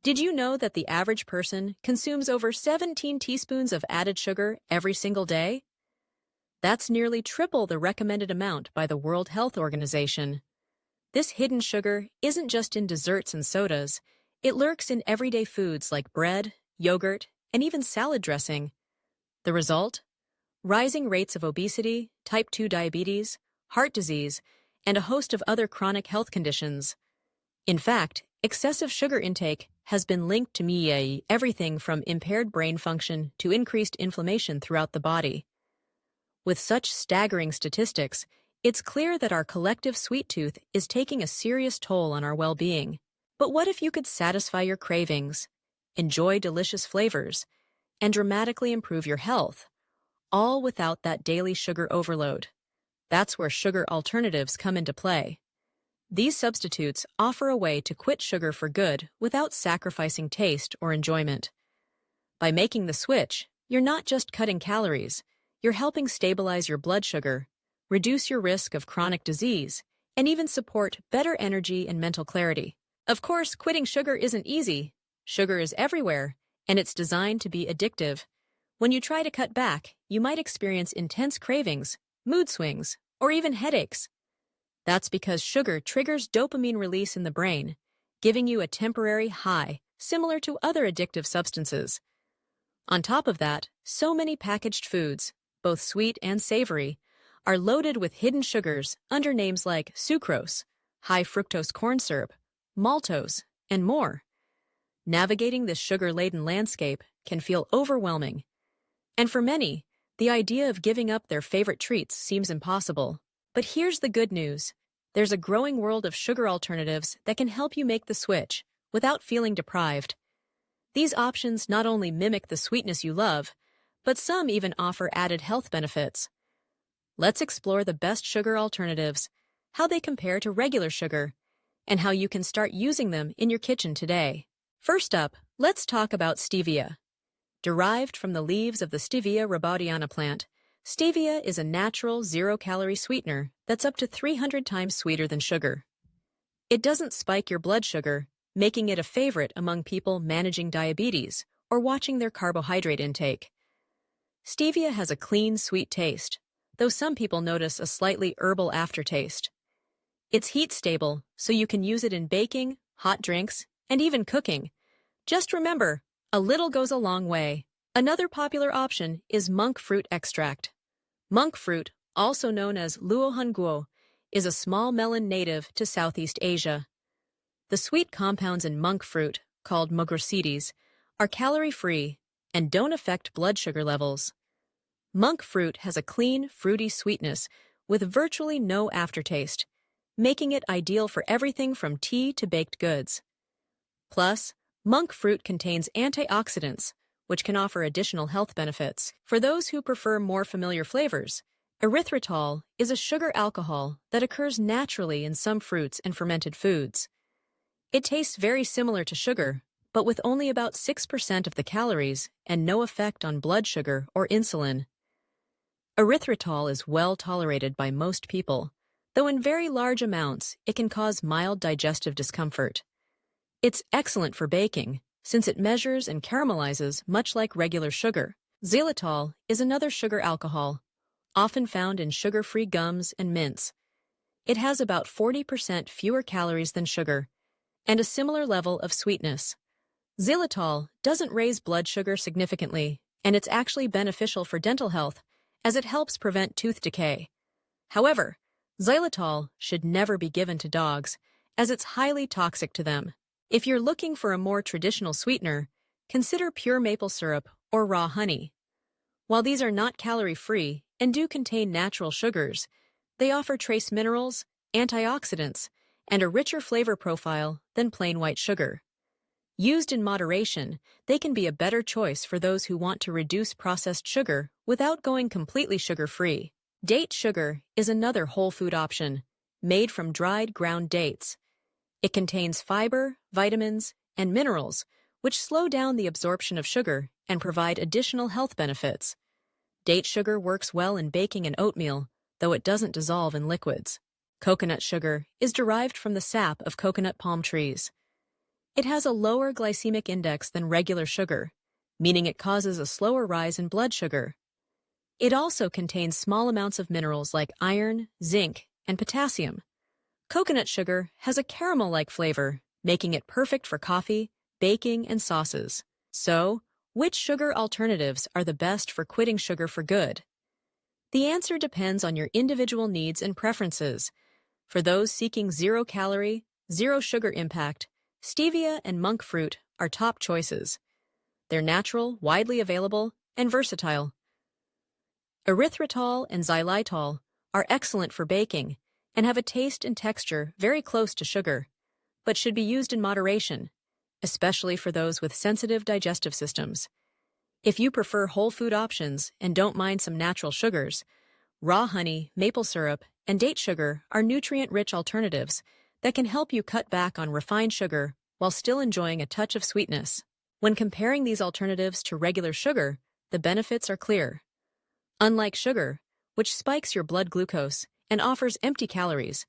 Did you know that the average person consumes over 17 teaspoons of added sugar every single day? That's nearly triple the recommended amount by the World Health Organization. This hidden sugar isn't just in desserts and sodas. It lurks in everyday foods like bread, yogurt, and even salad dressing. The result? Rising rates of obesity, type 2 diabetes, heart disease, and a host of other chronic health conditions. In fact, excessive sugar intake has been linked to everything from impaired brain function to increased inflammation throughout the body. With such staggering statistics, it's clear that our collective sweet tooth is taking a serious toll on our well-being. But what if you could satisfy your cravings, enjoy delicious flavors, and dramatically improve your health, all without that daily sugar overload? That's where sugar alternatives come into play. These substitutes offer a way to quit sugar for good without sacrificing taste or enjoyment. By making the switch, you're not just cutting calories, you're helping stabilize your blood sugar, reduce your risk of chronic disease, and even support better energy and mental clarity. Of course, quitting sugar isn't easy. Sugar is everywhere, and it's designed to be addictive. When you try to cut back, you might experience intense cravings, mood swings, or even headaches. That's because sugar triggers dopamine release in the brain, giving you a temporary high, similar to other addictive substances. On top of that, so many packaged foods, both sweet and savory, are loaded with hidden sugars under names like sucrose, high fructose corn syrup, maltose, and more. Navigating this sugar-laden landscape can feel overwhelming. And for many, the idea of giving up their favorite treats seems impossible. But here's the good news. There's a growing world of sugar alternatives that can help you make the switch without feeling deprived. These options not only mimic the sweetness you love, but some even offer added health benefits. Let's explore the best sugar alternatives, how they compare to regular sugar, and how you can start using them in your kitchen today. First up, let's talk about stevia. Derived from the leaves of the Stevia rebaudiana plant, stevia is a natural zero-calorie sweetener that's up to 300 times sweeter than sugar. It doesn't spike your blood sugar, making it a favorite among people managing diabetes or watching their carbohydrate intake. Stevia has a clean, sweet taste, though some people notice a slightly herbal aftertaste. It's heat-stable, so you can use it in baking, hot drinks, and even cooking. Just remember, a little goes a long way. Another popular option is monk fruit extract. Monk fruit, also known as luohanguo, is a small melon native to Southeast Asia. The sweet compounds in monk fruit, called mugrosides, are calorie-free and don't affect blood sugar levels. Monk fruit has a clean, fruity sweetness with virtually no aftertaste, making it ideal for everything from tea to baked goods. Plus, monk fruit contains antioxidants, which can offer additional health benefits. For those who prefer more familiar flavors, erythritol is a sugar alcohol that occurs naturally in some fruits and fermented foods. It tastes very similar to sugar, but with only about 6% of the calories and no effect on blood sugar or insulin. Erythritol is well tolerated by most people, though in very large amounts it can cause mild digestive discomfort. It's excellent for baking, since it measures and caramelizes much like regular sugar. Xylitol is another sugar alcohol, often found in sugar-free gums and mints. It has about 40% fewer calories than sugar, and a similar level of sweetness. Xylitol doesn't raise blood sugar significantly, and it's actually beneficial for dental health, as it helps prevent tooth decay. However, xylitol should never be given to dogs, as it's highly toxic to them. If you're looking for a more traditional sweetener, consider pure maple syrup or raw honey. While these are not calorie-free and do contain natural sugars, they offer trace minerals, antioxidants, and a richer flavor profile than plain white sugar. Used in moderation, they can be a better choice for those who want to reduce processed sugar without going completely sugar-free. Date sugar is another whole food option, made from dried ground dates. It contains fiber, vitamins, and minerals, which slow down the absorption of sugar and provide additional health benefits. Date sugar works well in baking and oatmeal, though it doesn't dissolve in liquids. Coconut sugar is derived from the sap of coconut palm trees. It has a lower glycemic index than regular sugar, meaning it causes a slower rise in blood sugar. It also contains small amounts of minerals like iron, zinc, and potassium. Coconut sugar has a caramel-like flavor, making it perfect for coffee, baking, and sauces. So, which sugar alternatives are the best for quitting sugar for good? The answer depends on your individual needs and preferences. For those seeking zero-calorie, zero-sugar impact, stevia and monk fruit are top choices. They're natural, widely available, and versatile. Erythritol and xylitol are excellent for baking and have a taste and texture very close to sugar, but should be used in moderation, especially for those with sensitive digestive systems. If you prefer whole food options and don't mind some natural sugars, raw honey, maple syrup, and date sugar are nutrient-rich alternatives that can help you cut back on refined sugar while still enjoying a touch of sweetness. When comparing these alternatives to regular sugar, the benefits are clear. Unlike sugar, which spikes your blood glucose and offers empty calories,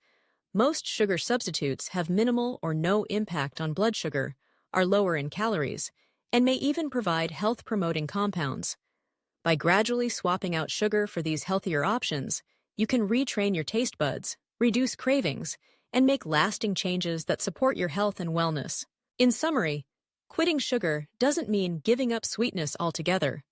most sugar substitutes have minimal or no impact on blood sugar, are lower in calories, and may even provide health-promoting compounds. By gradually swapping out sugar for these healthier options, you can retrain your taste buds, reduce cravings, and make lasting changes that support your health and wellness. In summary, quitting sugar doesn't mean giving up sweetness altogether.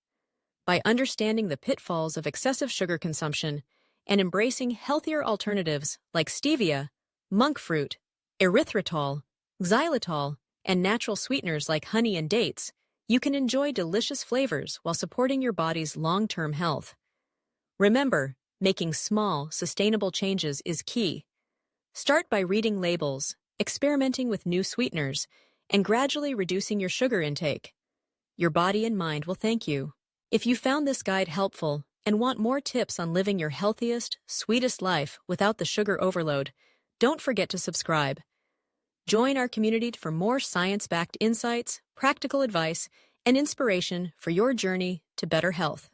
By understanding the pitfalls of excessive sugar consumption and embracing healthier alternatives like stevia, monk fruit, erythritol, xylitol, and natural sweeteners like honey and dates, you can enjoy delicious flavors while supporting your body's long-term health. Remember, making small, sustainable changes is key. Start by reading labels, experimenting with new sweeteners, and gradually reducing your sugar intake. Your body and mind will thank you. If you found this guide helpful and want more tips on living your healthiest, sweetest life without the sugar overload, don't forget to subscribe. Join our community for more science-backed insights, practical advice, and inspiration for your journey to better health.